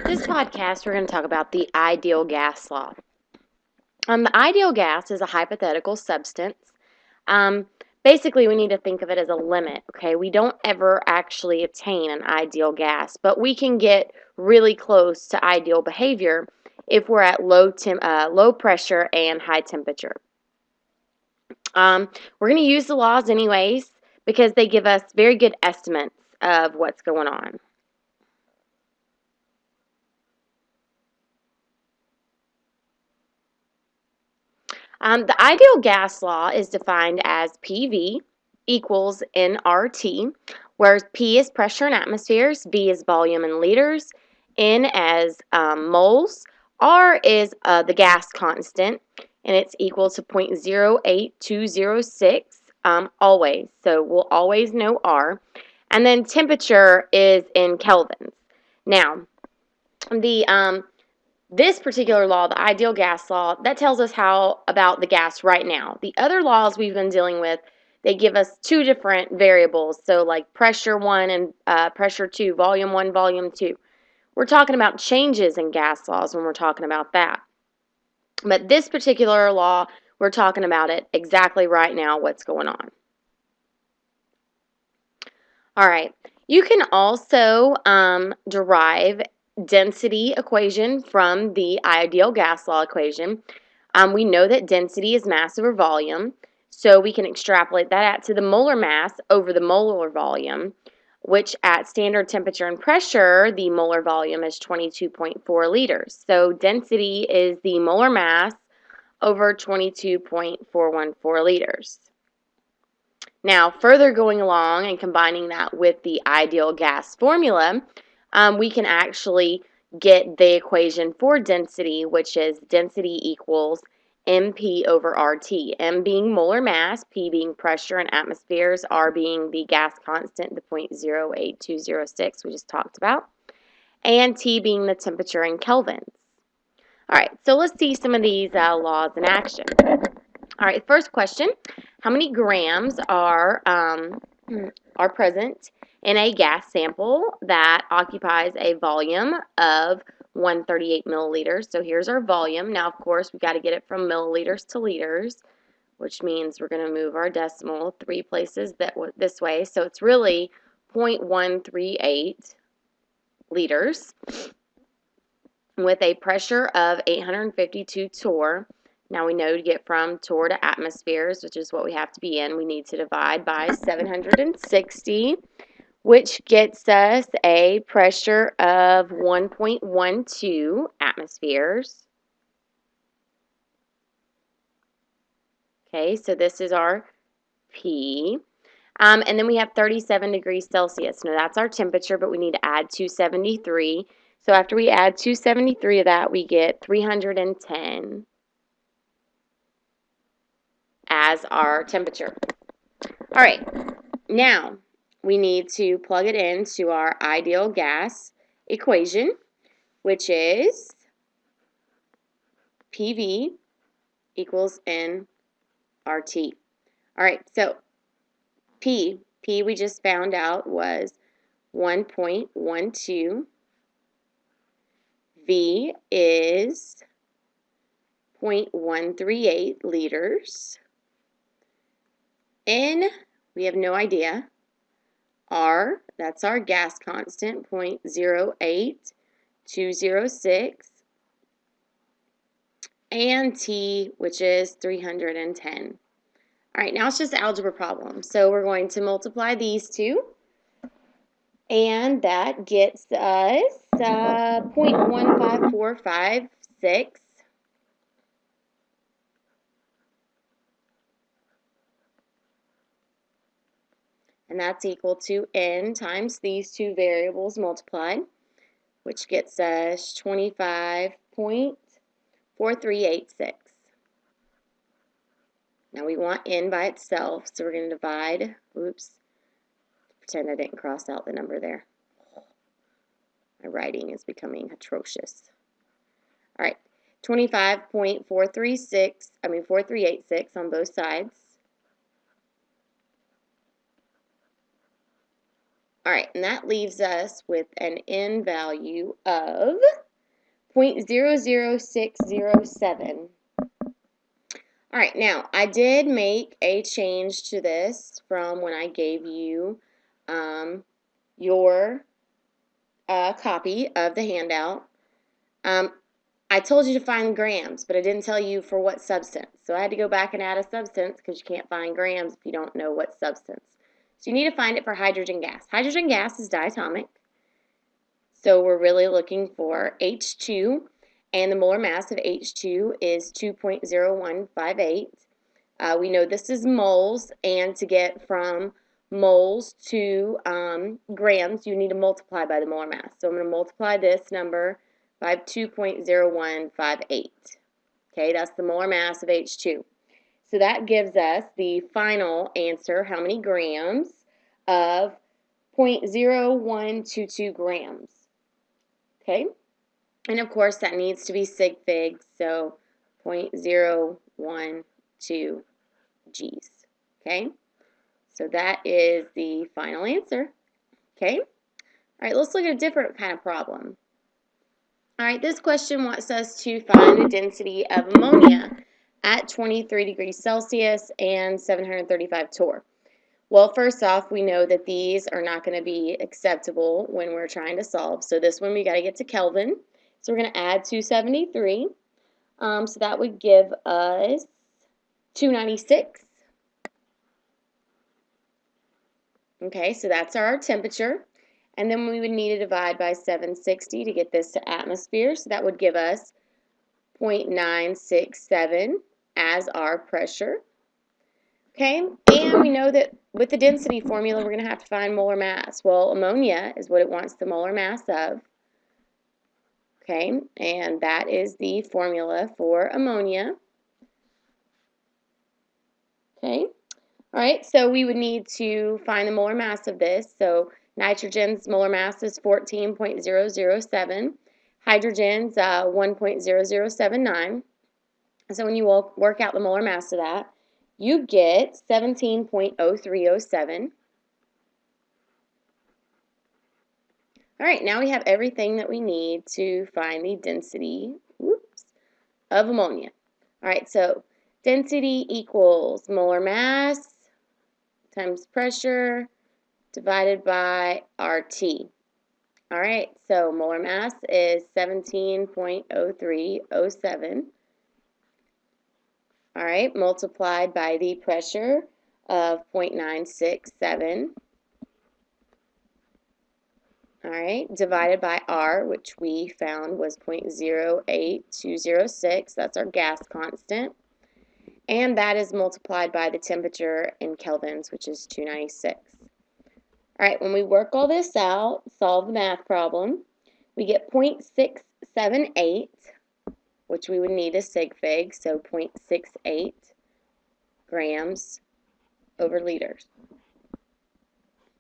This podcast, we're going to talk about the ideal gas law. The ideal gas is a hypothetical substance. Basically, we need to think of it as a limit, okay? We don't ever actually attain an ideal gas, but we can get really close to ideal behavior if we're at low pressure and high temperature. We're going to use the laws anyways because they give us very good estimates of what's going on. The ideal gas law is defined as PV equals nRT, where P is pressure in atmospheres, V is volume in liters, N as moles, R is the gas constant, and it's equal to 0.08206 always. So we'll always know R. And then temperature is in kelvins. Now, this particular law, the ideal gas law, that tells us how about the gas right now. The other laws we've been dealing with, they give us two different variables. So like pressure 1 and pressure 2, volume 1, volume 2. We're talking about changes in gas laws when we're talking about that. But this particular law, we're talking about it exactly right now, what's going on. All right. You can also derive density equation from the ideal gas law equation. We know that density is mass over volume, so we can extrapolate that out to the molar mass over the molar volume, which at standard temperature and pressure, the molar volume is 22.4 liters. So density is the molar mass over 22.414 liters. Now, further going along and combining that with the ideal gas formula, we can actually get the equation for density, which is density equals MP over RT. M being molar mass, P being pressure in atmospheres, R being the gas constant, the 0.08206 we just talked about, and T being the temperature in kelvins. All right, so let's see some of these laws in action. All right, first question, how many grams are present in a gas sample that occupies a volume of 138 milliliters? So here's our volume. Now, of course, we've got to get it from milliliters to liters, which means we're going to move our decimal 3 places this way. So it's really 0.138 liters with a pressure of 852 torr. Now we know to get from torr to atmospheres, which is what we have to be in, we need to divide by 760, which gets us a pressure of 1.12 atmospheres. Okay, so this is our P. And then we have 37 degrees Celsius. Now that's our temperature, but we need to add 273. So after we add 273 of that, we get 310 as our temperature. All right, now we need to plug it into our ideal gas equation, which is PV equals nRT. All right, so P we just found out was 1.12. V is 0.138 liters. N, we have no idea. R, that's our gas constant, 0.08206. And T, which is 310. All right, now it's just algebra problem. So we're going to multiply these two. And that gets us 0.15456. And that's equal to n times these two variables multiplied, which gets us 25.4386. Now we want n by itself, so we're going to divide, pretend I didn't cross out the number there. My writing is becoming atrocious. All right, 4386 on both sides. All right, and that leaves us with an N value of 0.00607. All right, now I did make a change to this from when I gave you your copy of the handout. I told you to find grams, but I didn't tell you for what substance. So I had to go back and add a substance because you can't find grams if you don't know what substance. So you need to find it for hydrogen gas. Hydrogen gas is diatomic. So we're really looking for H2, and the molar mass of H2 is 2.0158. We know this is moles, and to get from moles to grams, you need to multiply by the molar mass. So I'm going to multiply this number by 2.0158. Okay, that's the molar mass of H2. So that gives us the final answer, how many grams, of 0.0122 grams. Okay, and of course that needs to be sig fig, so 0.012 G's. Okay, so that is the final answer. Okay, all right, let's look at a different kind of problem. All right, this question wants us to find the density of ammonia at 23 degrees Celsius and 735 torr. Well, first off, we know that these are not going to be acceptable when we're trying to solve. So this one we got to get to Kelvin. So we're going to add 273. So that would give us 296. Okay, so that's our temperature. And then we would need to divide by 760 to get this to atmosphere. So that would give us 0.967 as our pressure. Okay, and we know that with the density formula, we're going to have to find molar mass. Well, ammonia is what it wants the molar mass of. Okay, and that is the formula for ammonia. Okay, all right, so we would need to find the molar mass of this. So nitrogen's molar mass is 14.007. Hydrogen's 1.0079. So when you work out the molar mass of that, you get 17.0307. All right, now we have everything that we need to find the density of ammonia. All right, so density equals molar mass times pressure divided by RT. All right, so molar mass is 17.0307. All right, multiplied by the pressure of 0.967. All right, divided by R, which we found was 0.08206. That's our gas constant. And that is multiplied by the temperature in kelvins, which is 296. All right, when we work all this out, solve the math problem, we get 0.678, which we would need a sig fig, so 0.68 grams over liters.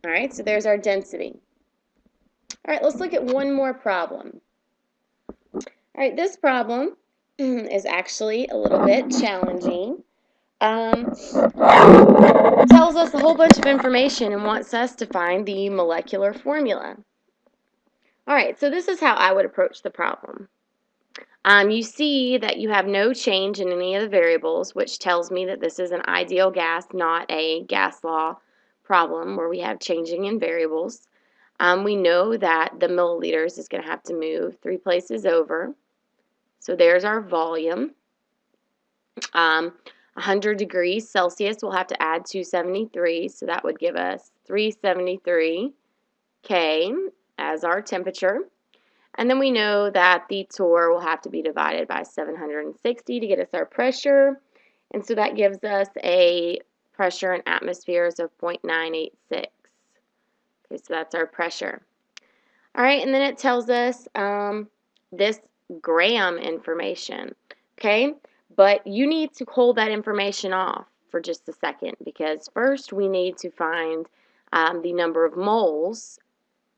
All right, so there's our density. All right, let's look at one more problem. All right, this problem is actually a little bit challenging. Tells us a whole bunch of information and wants us to find the molecular formula. All right, so this is how I would approach the problem. You see that you have no change in any of the variables, which tells me that this is an ideal gas, not a gas law problem where we have changing in variables. We know that the milliliters is going to have to move 3 places over. So there's our volume. 100 degrees Celsius, we'll have to add 273, so that would give us 373 K as our temperature. And then we know that the torr will have to be divided by 760 to get us our pressure. And so that gives us a pressure in atmospheres of 0.986. Okay, so that's our pressure. All right, and then it tells us this gram information. Okay, but you need to hold that information off for just a second because first we need to find the number of moles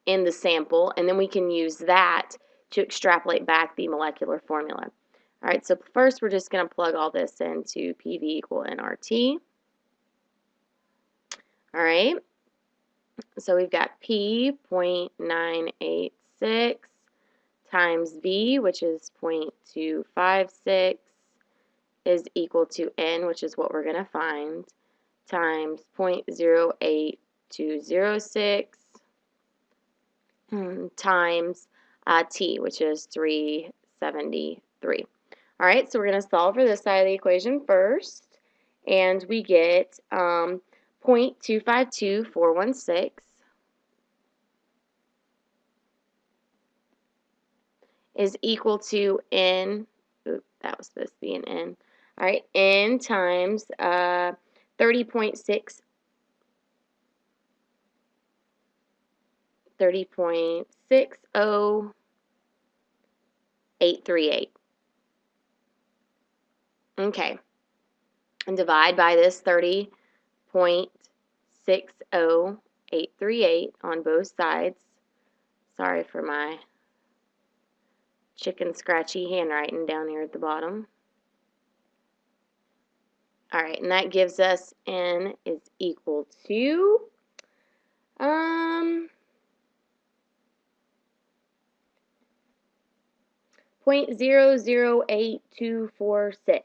in the sample, and then we can use that to extrapolate back the molecular formula. All right, so first we're just going to plug all this into PV equal nRT. All right, So we've got P 0.986 times V, which is 0.256, is equal to N, which is what we're going to find, times 0.08206 times T, which is 373. All right, so we're going to solve for this side of the equation first, and we get 0.252416 is equal to N, oops, that was supposed to be an N. All right, N times 30.6 30.60838. Okay, and divide by this 30.60838 on both sides. Sorry for my chicken scratchy handwriting down here at the bottom. All right, and that gives us N is equal to 0.008246.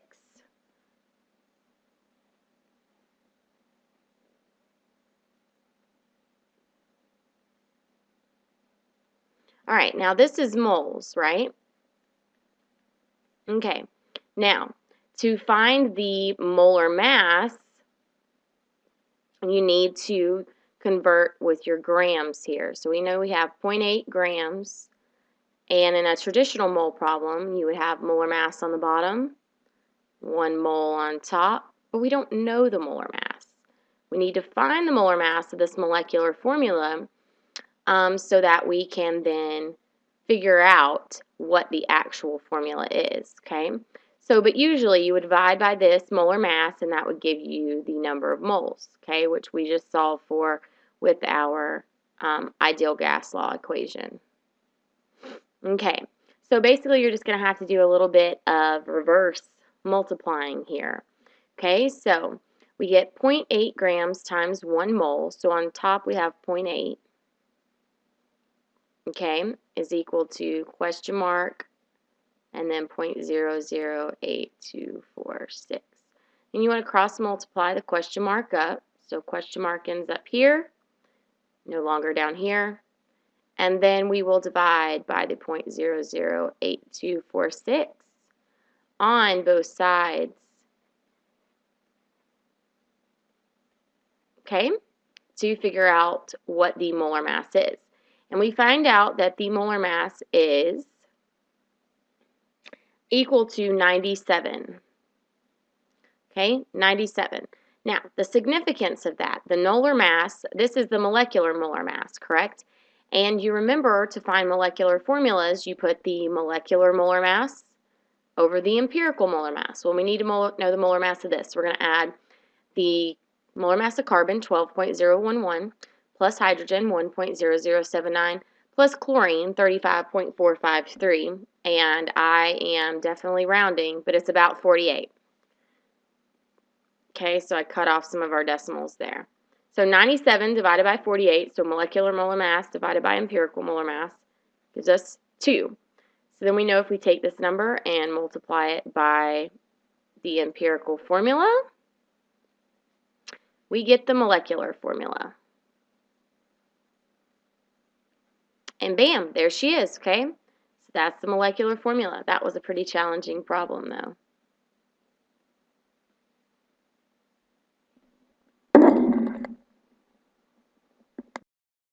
All right, now this is moles, right? Okay, now to find the molar mass, you need to convert with your grams here. So we know we have 0.8 grams, and in a traditional mole problem, you would have molar mass on the bottom, 1 mole on top, but we don't know the molar mass. We need to find the molar mass of this molecular formula so that we can then figure out what the actual formula is, okay? So, but usually you would divide by this molar mass, and that would give you the number of moles, okay, which we just solved for with our ideal gas law equation. Okay, so basically you're just going to have to do a little bit of reverse multiplying here. Okay, so we get 0.8 grams times 1 mole, so on top we have 0.8, okay, is equal to question mark and then 0.008246. And you want to cross multiply the question mark up, so question mark ends up here, no longer down here. And then we will divide by the 0.008246 on both sides, okay, to figure out what the molar mass is. And we find out that the molar mass is equal to 97, okay, 97. Now, the significance of that, the molar mass, this is the molecular molar mass, correct? And you remember to find molecular formulas, you put the molecular molar mass over the empirical molar mass. Well, we need to know the molar mass of this. We're going to add the molar mass of carbon, 12.011, plus hydrogen, 1.0079, plus chlorine, 35.453. And I am definitely rounding, but it's about 48. Okay, so I cut off some of our decimals there. So 97 divided by 48, so molecular molar mass divided by empirical molar mass, gives us 2. So then we know if we take this number and multiply it by the empirical formula, we get the molecular formula. And bam, there she is, okay? So that's the molecular formula. That was a pretty challenging problem, though.